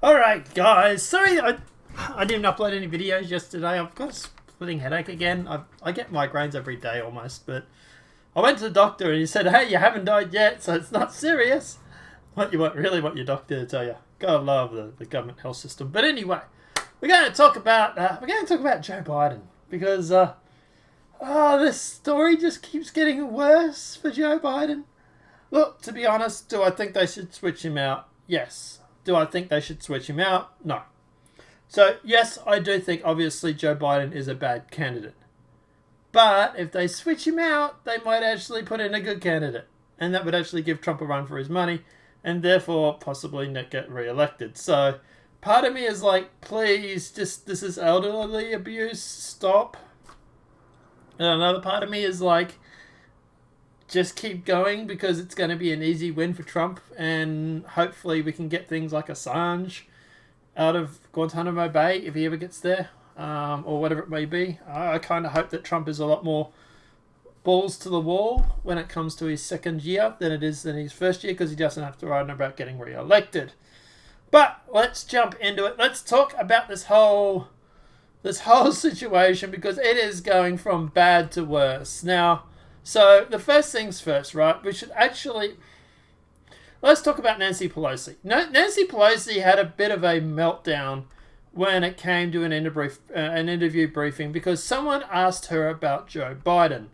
Alright guys, sorry I didn't upload any videos yesterday. I've got a splitting headache again. I get migraines every day almost, but I went to the doctor and he said, hey, you haven't died yet, so it's not serious. What you want, really want your doctor to tell you. Gotta love the government health system. But anyway, we're going to talk about Joe Biden because this story just keeps getting worse for Joe Biden. Look, to be honest, do I think they should switch him out? Yes. Do I think they should switch him out? No. So, yes, I do think, obviously, Joe Biden is a bad candidate. But if they switch him out, they might actually put in a good candidate. And that would actually give Trump a run for his money and therefore possibly not get re-elected. So, part of me is like, please, this is elderly abuse, stop. And another part of me is like, just keep going because it's going to be an easy win for Trump and hopefully we can get things like Assange out of Guantanamo Bay if he ever gets there, or whatever it may be. I kind of hope that Trump is a lot more balls to the wall when it comes to his second year than it is in his first year because he doesn't have to worry about getting re-elected. But let's jump into it. Let's talk about this whole situation because it is going from bad to worse. Now, so the first things first, right? We should actually... Let's talk about Nancy Pelosi. Nancy Pelosi had a bit of a meltdown when it came to an interview briefing because someone asked her about Joe Biden.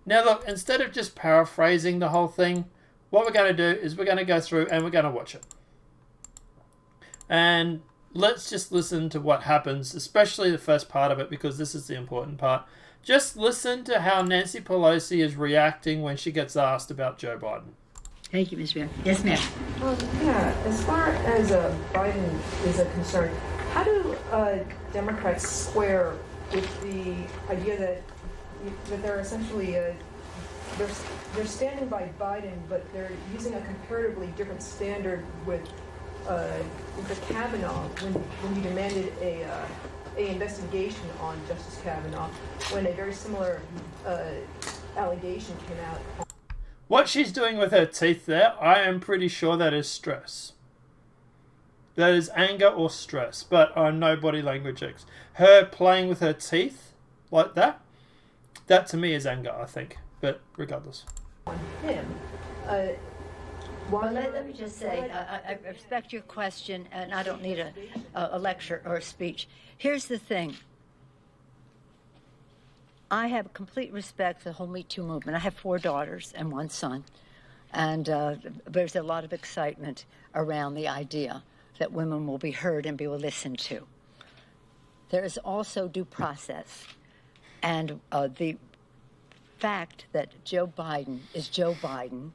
Now look, instead of just paraphrasing the whole thing, what we're going to do is we're going to go through and we're going to watch it. And let's just listen to what happens, especially the first part of it because this is the important part. Just listen to how Nancy Pelosi is reacting when she gets asked about Joe Biden. Thank you, Ms. Mayor. Yes, ma'am. As far as Biden is concerned, how do Democrats square with the idea that they're essentially they're standing by Biden, but they're using a comparatively different standard with Kavanaugh when you demanded a investigation on Justice Kavanaugh when a very similar allegation came out. What she's doing with her teeth there, I am pretty sure that is stress. That is anger or stress, but I'm no body language expert. Her playing with her teeth like that to me is anger, I think. But regardless. On him. Well, let me just say, I respect your question, and I don't need a lecture or a speech. Here's the thing. I have complete respect for the whole Me Too movement. I have 4 daughters and 1 son, and there's a lot of excitement around the idea that women will be heard and be listened to. There is also due process, and the fact that Joe Biden is Joe Biden.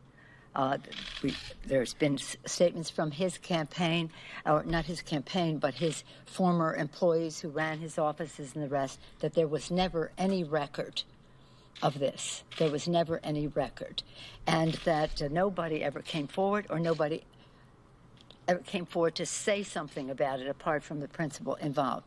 There's been statements from his campaign, or not his campaign, but his former employees who ran his offices and the rest, that there was never any record of this. There was never any record. And that nobody ever came forward, or nobody ever came forward to say something about it apart from the principal involved.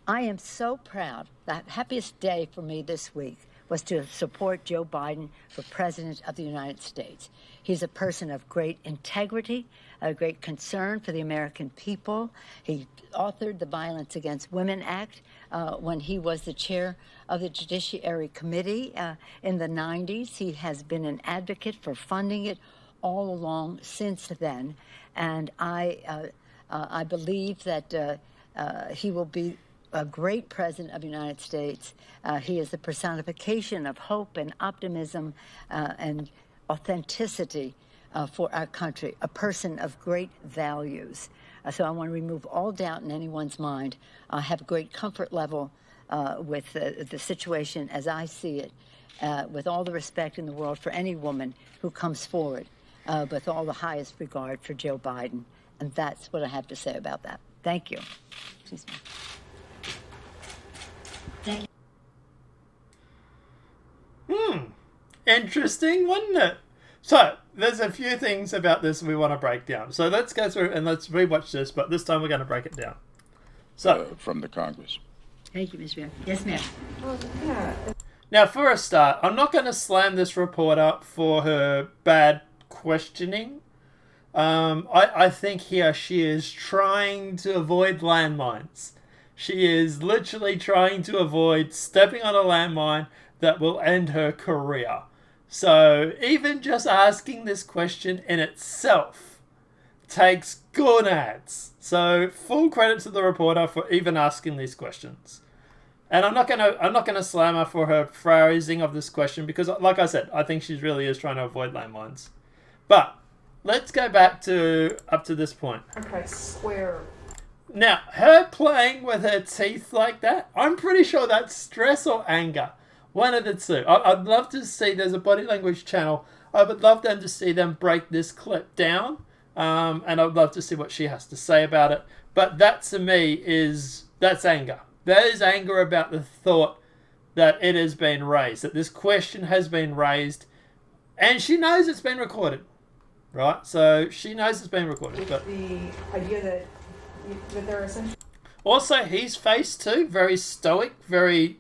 I am so proud. The happiest day for me this week was to support Joe Biden for President of the United States. He's a person of great integrity, a great concern for the American people. He authored the Violence Against Women Act when he was the chair of the Judiciary Committee in the 90s. He has been an advocate for funding it all along since then. And I believe that he will be a great president of the United States. He is the personification of hope and optimism and authenticity for our country, a person of great values. So I want to remove all doubt in anyone's mind. I have a great comfort level with the situation as I see it, with all the respect in the world for any woman who comes forward, with all the highest regard for Joe Biden. And that's what I have to say about that. Thank you. Excuse me. Thank you. Interesting, wasn't it? So, there's a few things about this we want to break down. So let's go through and let's rewatch this, but this time we're going to break it down. So, from the Congress. Thank you, Ms. Mayor. Yes, ma'am. Now, for a start, I'm not going to slam this reporter for her bad questioning. I think here she is trying to avoid landmines. She is literally trying to avoid stepping on a landmine that will end her career. So even just asking this question in itself takes gonads. So full credit to the reporter for even asking these questions. And I'm not gonna slam her for her phrasing of this question because, like I said, I think she really is trying to avoid landmines. But let's go back to up to this point. Okay, square. Now, her playing with her teeth like that, I'm pretty sure that's stress or anger. One of the two. I'd love to see, there's a body language channel. I would love them to see them break this clip down. And I'd love to see what she has to say about it. But that to me that's anger. That is anger about the thought that it has been raised, that this question has been raised, and she knows it's been recorded, right? So she knows it's been recorded. But the idea that they're essentially... Also, his face too, very stoic, very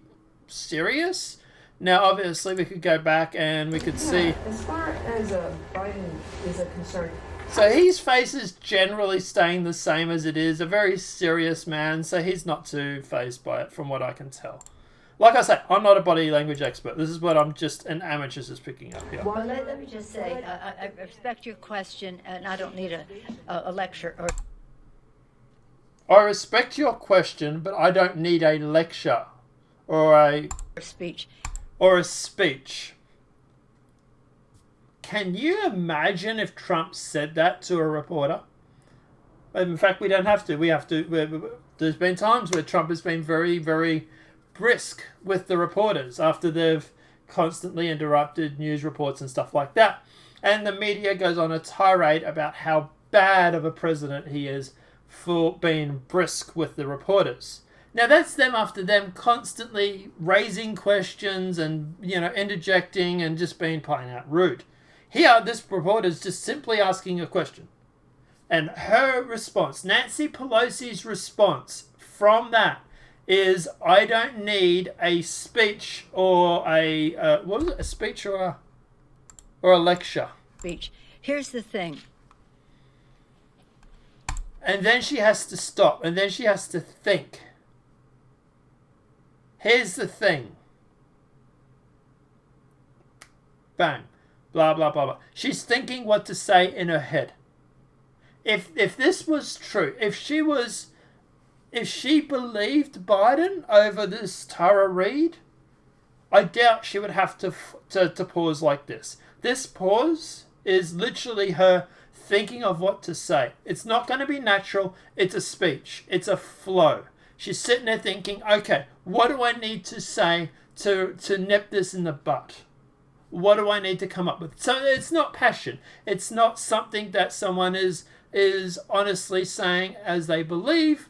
serious. Now, obviously, we could go back and we could see... As far as Biden is concerned... So his face is generally staying the same as it is. A very serious man, so he's not too fazed by it from what I can tell. Like I say, I'm not a body language expert. This is what I'm just an amateur just picking up here. Well, let me just say, I respect your question, and I don't need a lecture or... I respect your question, but I don't need a lecture or a speech. Or a speech. Can you imagine if Trump said that to a reporter? In fact, we don't have to. We have to. There's been times where Trump has been very, very brisk with the reporters after they've constantly interrupted news reports and stuff like that. And the media goes on a tirade about how bad of a president he is for being brisk with the reporters. Now, that's them after them constantly raising questions and, interjecting and just being plain out rude. Here, this reporter is just simply asking a question. And her response, Nancy Pelosi's response from that is, I don't need a speech or a speech or a lecture. Speech. Here's the thing. And then she has to stop, and then she has to think. Here's the thing. Bang. Blah, blah, blah, blah. She's thinking what to say in her head. If this was true, if she believed Biden over this Tara Reid, I doubt she would have to pause like this. This pause is literally her thinking of what to say. It's not going to be natural. It's a speech. It's a flow. She's sitting there thinking, okay, what do I need to say to nip this in the butt? What do I need to come up with? So it's not passion. It's not something that someone is honestly saying as they believe,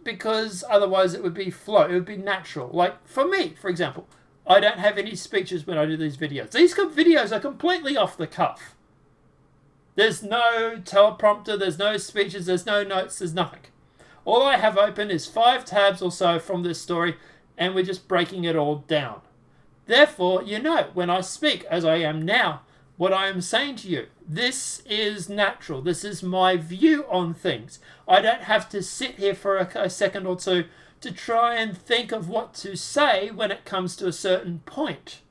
because otherwise it would be flow. It would be natural. Like for me, for example, I don't have any speeches when I do these videos. These videos are completely off the cuff. There's no teleprompter, there's no speeches, there's no notes, there's nothing. All I have open is 5 tabs or so from this story, and we're just breaking it all down. Therefore, when I speak, as I am now, what I am saying to you, this is natural. This is my view on things. I don't have to sit here for a second or two to try and think of what to say when it comes to a certain point.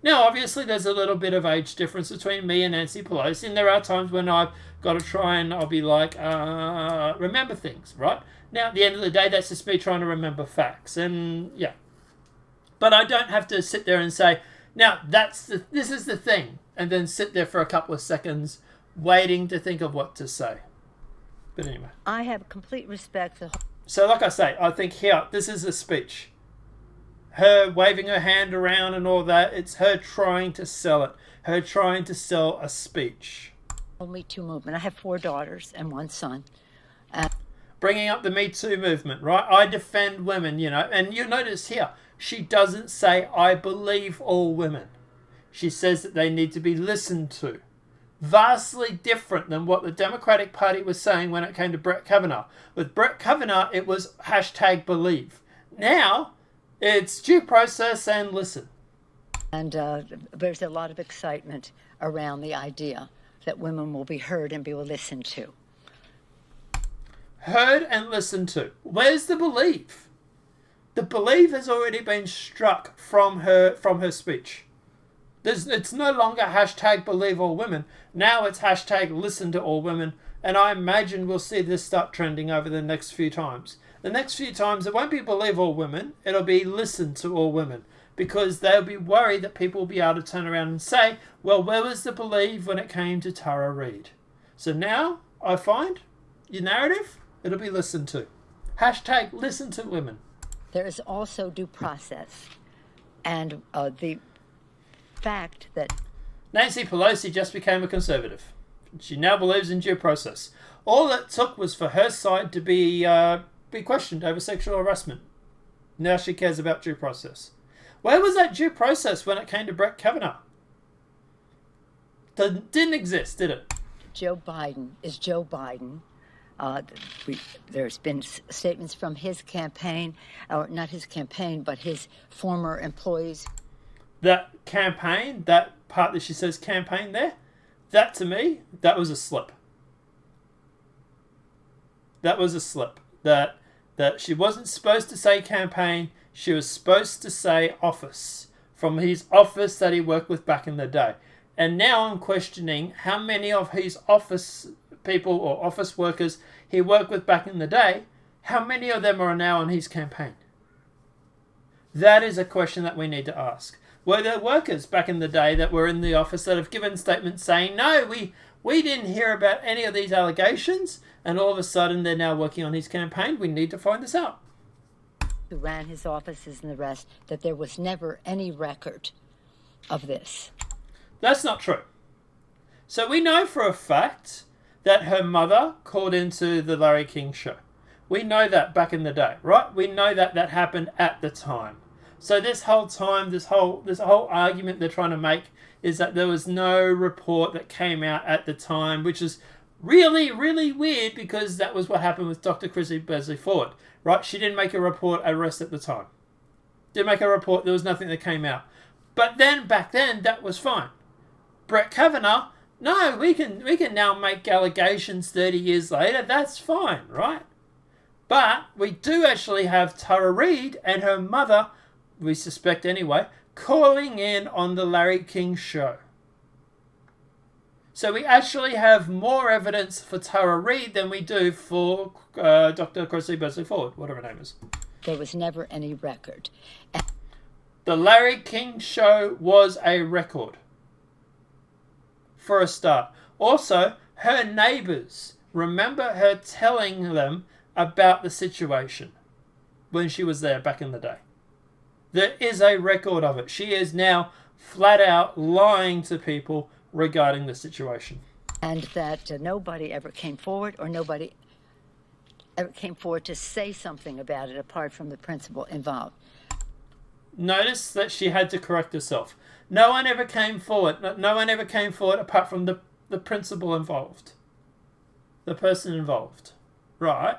Now, obviously, there's a little bit of age difference between me and Nancy Pelosi, and there are times when I've got to try and I'll be like, remember things, right? Now, at the end of the day, that's just me trying to remember facts, and yeah. But I don't have to sit there and say, now, this is the thing, and then sit there for a couple of seconds waiting to think of what to say. But anyway. I have complete respect for... So like I say, I think here, this is a speech. Her waving her hand around and all that, it's her trying to sell it. Her trying to sell a speech. Me Too movement. I have 4 daughters and 1 son. Bringing up the Me Too movement, right? I defend women, and you notice here, she doesn't say, I believe all women. She says that they need to be listened to. Vastly different than what the Democratic Party was saying when it came to Brett Kavanaugh. With Brett Kavanaugh, it was #believe. Now, it's due process and listen. And there's a lot of excitement around the idea that women will be heard and be listened to. Heard and listened to. Where's the believe? The believe has already been struck from her speech. It's no longer hashtag believe all women. Now it's hashtag listen to all women. And I imagine we'll see this start trending over the next few times. The next few times it won't be believe all women. It'll be listen to all women. Because they'll be worried that people will be able to turn around and say, well, where was the believe when it came to Tara Reid? So now I find your narrative, it'll be listened to. Hashtag listen to women. There is also due process. And the fact that Nancy Pelosi just became a conservative. She now believes in due process. All it took was for her side to be questioned over sexual harassment. Now she cares about due process. Where was that due process when it came to Brett Kavanaugh? That didn't exist, did it? Joe Biden is Joe Biden. There's been statements from his campaign, or not his campaign, but his former employees. That campaign, that part that she says campaign there, that to me, that was a slip. That was a slip. That she wasn't supposed to say campaign, she was supposed to say office. From his office that he worked with back in the day. And now I'm questioning how many of his office people or office workers he worked with back in the day, how many of them are now on his campaign? That is a question that we need to ask. Were there workers back in the day that were in the office that have given statements saying, no, we didn't hear about any of these allegations, and all of a sudden they're now working on his campaign? We need to find this out. Who ran his offices and the rest, that there was never any record of this. That's not true. So we know for a fact that her mother called into the Larry King show. We know that back in the day, right? We know that that happened at the time. So this whole time, this whole argument they're trying to make is that there was no report that came out at the time, which is really, really weird because that was what happened with Dr. Chrissy Besley Ford, right? She didn't make a report at arrest at the time. Didn't make a report, there was nothing that came out. But then, back then, that was fine. Brett Kavanaugh, no, we can now make allegations 30 years later, that's fine, right? But we do actually have Tara Reid and her mother, we suspect anyway, calling in on the Larry King show. So we actually have more evidence for Tara Reid than we do for Dr. Chrissy Besley Ford, whatever her name is. There was never any record. The Larry King show was a record. For a start. Also, her neighbours, remember her telling them about the situation when she was there back in the day. There is a record of it. She is now flat out lying to people regarding the situation. And that nobody ever came forward, or nobody ever came forward to say something about it apart from the principal involved. Notice that she had to correct herself. No one ever came forward. No one ever came forward apart from the principal involved. The person involved. Right?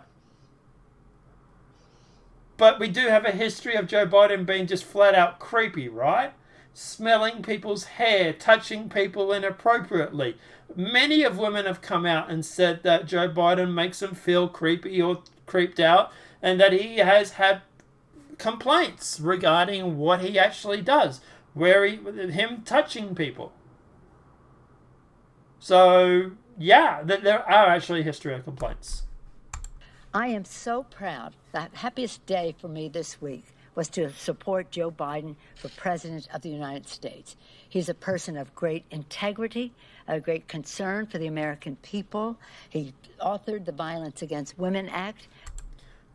But we do have a history of Joe Biden being just flat out creepy, right? Smelling people's hair, touching people inappropriately. Many of women have come out and said that Joe Biden makes them feel creepy or creeped out, and that he has had complaints regarding what he actually does, him touching people. So, yeah, there are actually a history of complaints. I am so proud. The happiest day for me this week was to support Joe Biden for President of the United States. He's a person of great integrity, a great concern for the American people. He authored the Violence Against Women Act.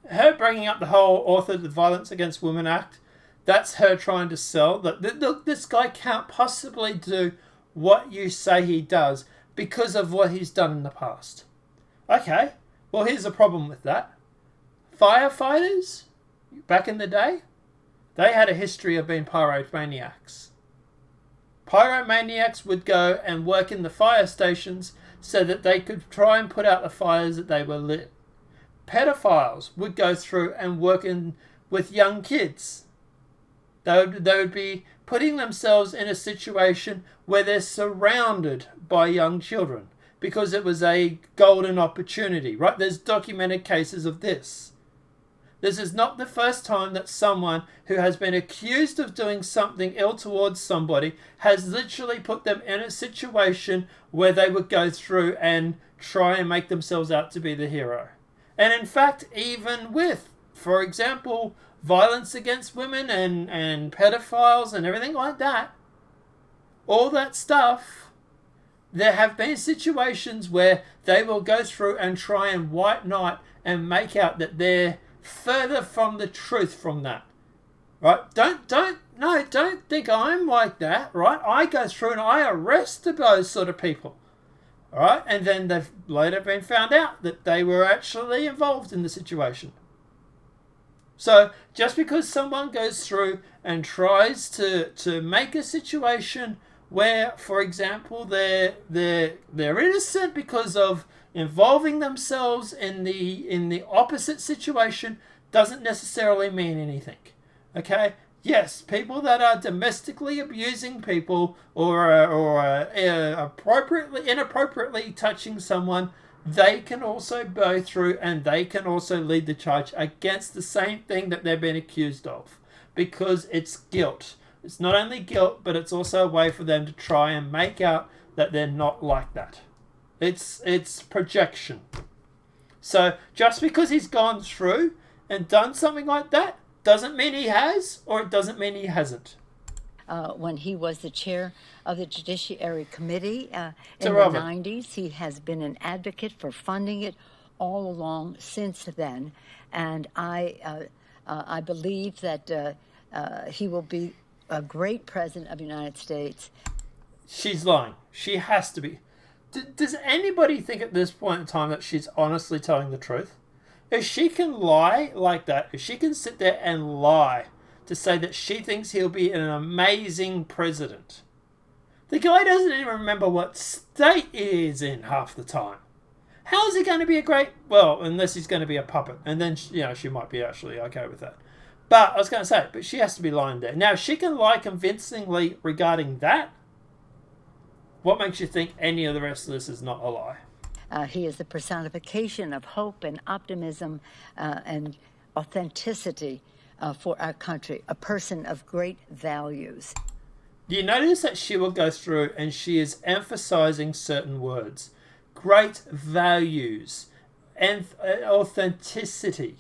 Her bringing up the whole authored the Violence Against Women Act, that's her trying to sell that look, this guy can't possibly do what you say he does because of what he's done in the past. Okay, well, here's the problem with that. Firefighters, back in the day, they had a history of being pyromaniacs. Pyromaniacs would go and work in the fire stations so that they could try and put out the fires that they were lit. Pedophiles would go through and work with young kids. They would be putting themselves in a situation where they're surrounded by young children because it was a golden opportunity, right? There's documented cases of this. This is not the first time that someone who has been accused of doing something ill towards somebody has literally put them in a situation where they would go through and try and make themselves out to be the hero. And in fact, even with, for example, violence against women and pedophiles and everything like that, all that stuff, there have been situations where they will go through and try and white knight and make out that they're further from the truth from that, right? Don't think I'm like that, right? I go through and I arrest those sort of people, all right? And then they've later been found out that they were actually involved in the situation. So just because someone goes through and tries to make a situation where, for example, they're innocent because of involving themselves in the opposite situation, doesn't necessarily mean anything. Okay? Yes, people that are domestically abusing people or inappropriately touching someone, they can also go through and they can also lead the charge against the same thing that they've been accused of, because it's guilt. It's not only guilt, but it's also a way for them to try and make out that they're not like that. It's projection. So just because he's gone through and done something like that doesn't mean he has, or it doesn't mean he hasn't. When he was the chair of the Judiciary Committee in the 90s, he has been an advocate for funding it all along since then. And I believe that he will be a great president of the United States. She's lying. She has to be. Does anybody think at this point in time that she's honestly telling the truth? If she can lie like that, if she can sit there and lie to say that she thinks he'll be an amazing president, the guy doesn't even remember what state he is in half the time. How is he going to be a great... Well, unless he's going to be a puppet. And then, she might be actually okay with that. But I was going to say, but she has to be lying there. Now, if she can lie convincingly regarding that, what makes you think any of the rest of this is not a lie? He is the personification of hope and optimism and authenticity for our country, a person of great values. Do you notice that she will go through and she is emphasizing certain words? Great values and authenticity.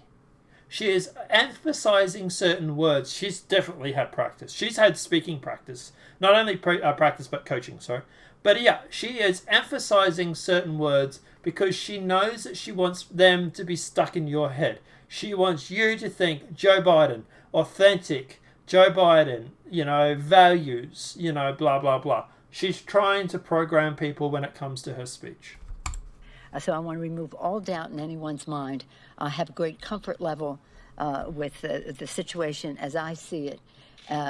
She is emphasizing certain words. She's definitely had practice. She's had speaking practice. Not only practice, but coaching, sorry. But yeah, she is emphasizing certain words because she knows that she wants them to be stuck in your head. She wants you to think Joe Biden, authentic, Joe Biden, values, blah, blah, blah. She's trying to program people when it comes to her speech. So I want to remove all doubt in anyone's mind. I have a great comfort level with the situation as I see it,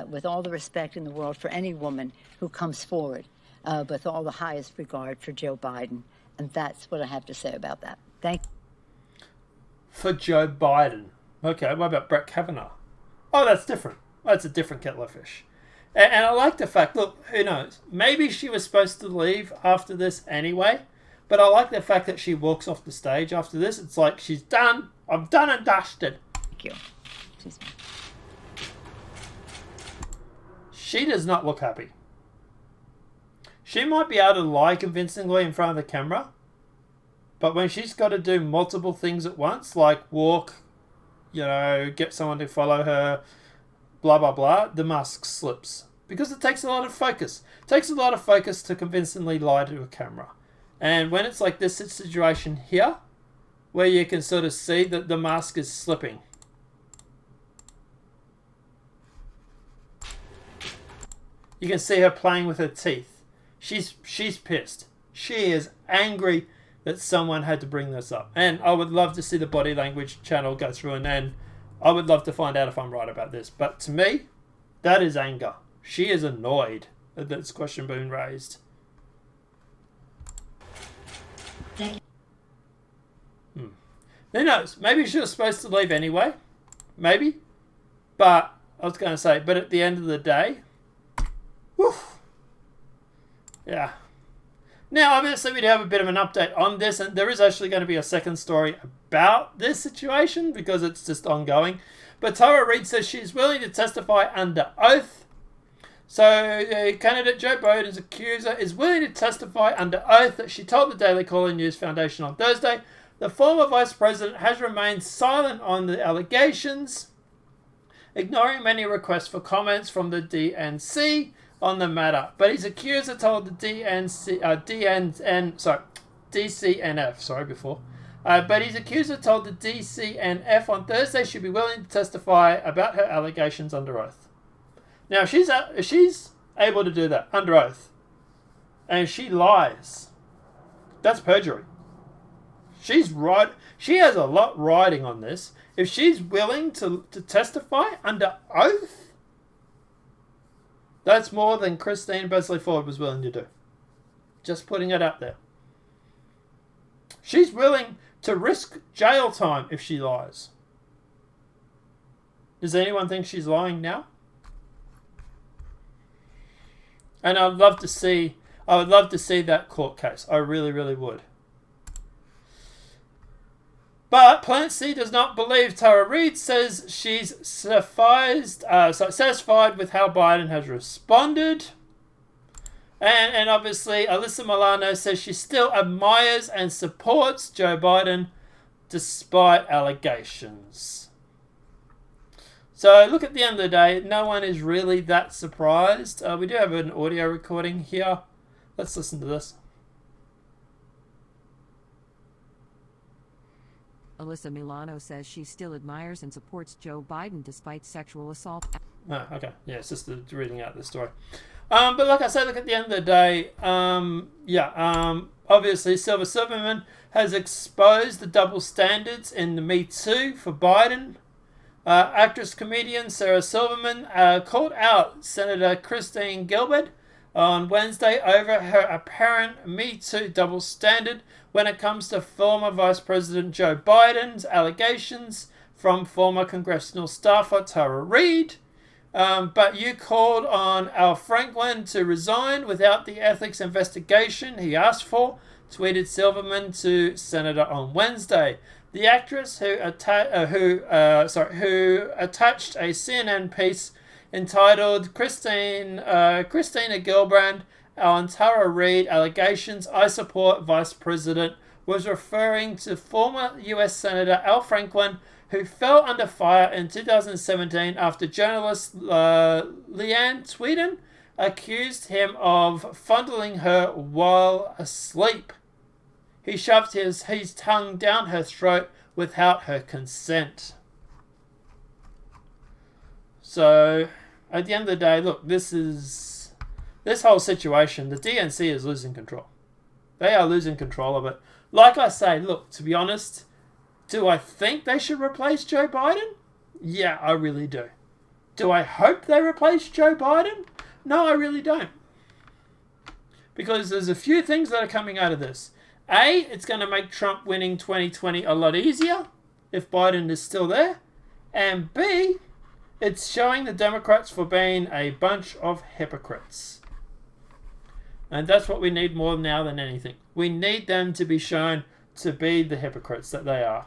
with all the respect in the world for any woman who comes forward, with all the highest regard for Joe Biden. And that's what I have to say about that. Thank you. For Joe Biden. Okay, what about Brett Kavanaugh? Oh, that's different. That's a different kettle of fish. And I like the fact, look, who knows? Maybe she was supposed to leave after this anyway. But I like the fact that she walks off the stage after this. It's like she's done. I'm done and dusted. Thank you. Excuse me. She does not look happy. She might be able to lie convincingly in front of the camera. But when she's got to do multiple things at once, like walk, get someone to follow her, blah, blah, blah, the mask slips. Because it takes a lot of focus. It takes a lot of focus to convincingly lie to a camera. And when it's like this situation here, where you can sort of see that the mask is slipping. You can see her playing with her teeth. She's pissed. She is angry that someone had to bring this up. And I would love to see the body language channel go through, and then I would love to find out if I'm right about this. But to me, that is anger. She is annoyed that this question being raised. Who knows? Maybe she was supposed to leave anyway. Maybe. But I was going to say, but at the end of the day, Whew. Yeah. Now, obviously, we do have a bit of an update on this, and there is actually going to be a second story about this situation because it's just ongoing. But Tara Reid says she's willing to testify under oath. So, candidate Joe Biden's accuser is willing to testify under oath that she told the Daily Caller News Foundation on Thursday the former vice president has remained silent on the allegations, ignoring many requests for comments from the DNC on the matter. But his accuser told the but his accuser told the DCNF on Thursday she'd be willing to testify about her allegations under oath. Now, if she's able to do that under oath, and she lies, that's perjury. She's right. She has a lot riding on this. If she's willing to testify under oath, that's more than Christine Blasey Ford was willing to do. Just putting it out there. She's willing to risk jail time if she lies. Does anyone think she's lying now? And I would love to see that court case. I really, really would. But Plant C does not believe Tara Reid, says she's satisfied with how Biden has responded. And obviously, Alyssa Milano says she still admires and supports Joe Biden despite allegations. So, look, at the end of the day, no one is really that surprised. We do have an audio recording here. Let's listen to this. Alyssa Milano says she still admires and supports Joe Biden despite sexual assault. Oh, okay. Yeah, it's just reading out the story. But like I said, look, at the end of the day, obviously Silver Silverman has exposed the double standards in the Me Too for Biden. Actress-comedian Sarah Silverman called out Senator Christine Gilbert on Wednesday over her apparent Me Too double standard when it comes to former Vice President Joe Biden's allegations from former congressional staffer Tara Reid. But you called on Al Franklin to resign without the ethics investigation he asked for, tweeted Silverman to Senator on Wednesday. The actress who attached a CNN piece entitled Christina Gillibrand on Tara Reid allegations I support Vice President was referring to former U.S. Senator Al Franklin, who fell under fire in 2017 after journalist Leanne Tweeden accused him of fondling her while asleep. He shoved his tongue down her throat without her consent. So, at the end of the day, look, this whole situation, the DNC is losing control. They are losing control of it. Like I say, look, to be honest, do I think they should replace Joe Biden? Yeah, I really do. Do I hope they replace Joe Biden? No, I really don't. Because there's a few things that are coming out of this. A, it's going to make Trump winning 2020 a lot easier if Biden is still there. And B, it's showing the Democrats for being a bunch of hypocrites. And that's what we need more now than anything. We need them to be shown to be the hypocrites that they are.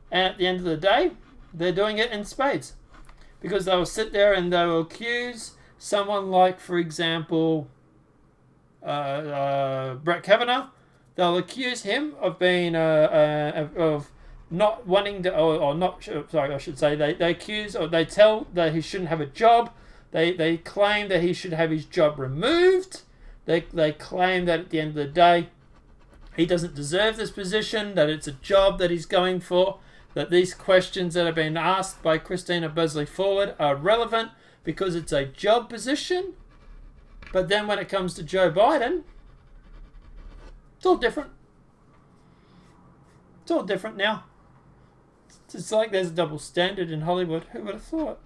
And at the end of the day, they're doing it in spades. Because they will sit there and they will accuse someone like, for example, Brett Kavanaugh. They'll accuse him of being of not wanting to, or not. Sorry, I should say they accuse or they tell that he shouldn't have a job. They claim that he should have his job removed. They claim that at the end of the day, he doesn't deserve this position. That it's a job that he's going for. That these questions that have been asked by Christina Blasey Ford are relevant because it's a job position. But then when it comes to Joe Biden, it's all different. It's all different now. It's like there's a double standard in Hollywood. Who would have thought?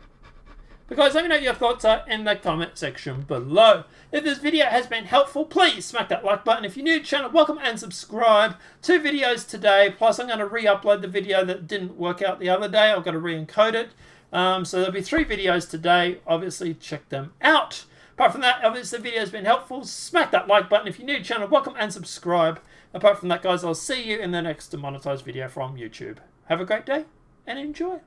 But guys, let me know what your thoughts are in the comment section below. If this video has been helpful, please smack that like button. If you're new to the channel, welcome and subscribe. 2 videos today, plus I'm going to re-upload the video that didn't work out the other day. I've got to re-encode it. So there'll be 3 videos today. Obviously, check them out. Apart from that, if the video has been helpful, smack that like button. If you're new to the channel, welcome and subscribe. Apart from that, guys, I'll see you in the next demonetized video from YouTube. Have a great day and enjoy.